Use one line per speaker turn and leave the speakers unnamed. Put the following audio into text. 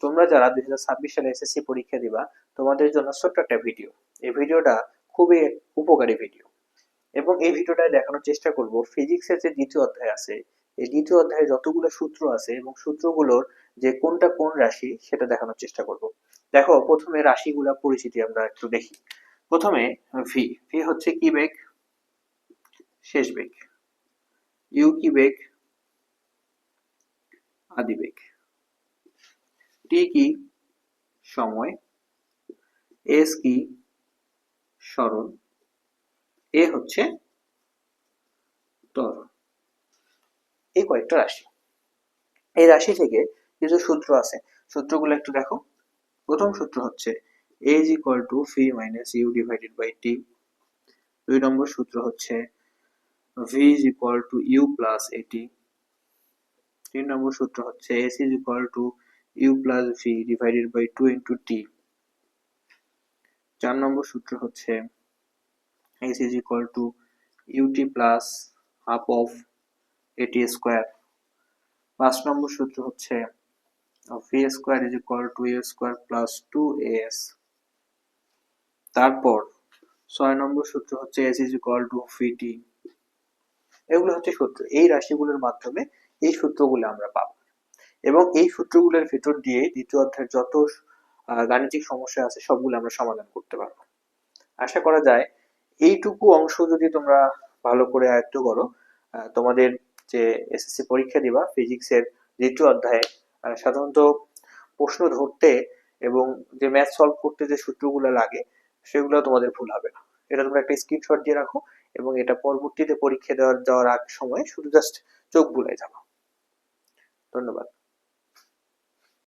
তোমরা যারা 2026 সালে এসএসসি পরীক্ষা দিবা তোমাদের জন্য ছোট্ট একটা ভিডিও। এই ভিডিওটা খুবই উপকারী ভিডিও এবং এই ভিডিওটায় দেখানোর চেষ্টা করব ফিজিক্সের যে দ্বিতীয় অধ্যায় আছে এই দ্বিতীয় অধ্যায়ে যতগুলো সূত্র আছে এবং সূত্রগুলোর যে কোনটা কোন রাশি সেটা দেখানোর চেষ্টা করব। দেখো প্রথমে রাশিগুলা পরিচিতি আমরা একটু দেখি। প্রথমে ভি ভি হচ্ছে কি বেগ, শেষ বেগ। ইউ কি বেগ, আদি বেগ। টি কি সময়, এস কি সরণ, এ হচ্ছে ত্বরণ। এই কয়েকটা রাশি। এই রাশি থেকে কিছু সূত্র আছে, সূত্রগুলো একটু দেখো। প্রথম সূত্র হচ্ছে a is equal to v minus u divided by t। 2 নম্বর সূত্র হচ্ছে v is equal to u plus at। 3 নম্বর সূত্র হচ্ছে s is equal to u plus v divided by 2 into t। 4 নম্বর সূত্র হচ্ছে s is equal to ut plus half of at square। 5 নম্বর সূত্র হচ্ছে v square is equal to a square plus 2as। তারপর 6 নম্বর সূত্র হচ্ছে s is equal to vt। এগুলো হচ্ছে সূত্র। এই রাশিগুলোর মাধ্যমে এই সূত্রগুলো আমরা পাবো এবং এই সূত্রগুলোর ভিতর দিয়ে দ্বিতীয় অধ্যায়ের যত গাণিতিক সমস্যা আছে সবগুলো আমরা সমাধান করতে পারবো। আশা করা যায় এইটুকু অংশ যদি তোমরা ভালো করে আয়ত্ত করো, তোমাদের যে এসএসসি পরীক্ষা দিবা ফিজিক্সের দ্বিতীয় অধ্যায়ে সাধারণত প্রশ্ন ধরতে এবং যে ম্যাথ সলভ করতে যে সূত্রগুলো লাগে সেগুলো তোমাদের ভুল হবে না। এটা তোমরা একটা স্ক্রিনশট দিয়ে রাখো এবং এটা পরবর্তীতে পরীক্ষা দেওয়ার আগ সময় শুধু জাস্ট চোখ বুলাই যাবে। ধন্যবাদ।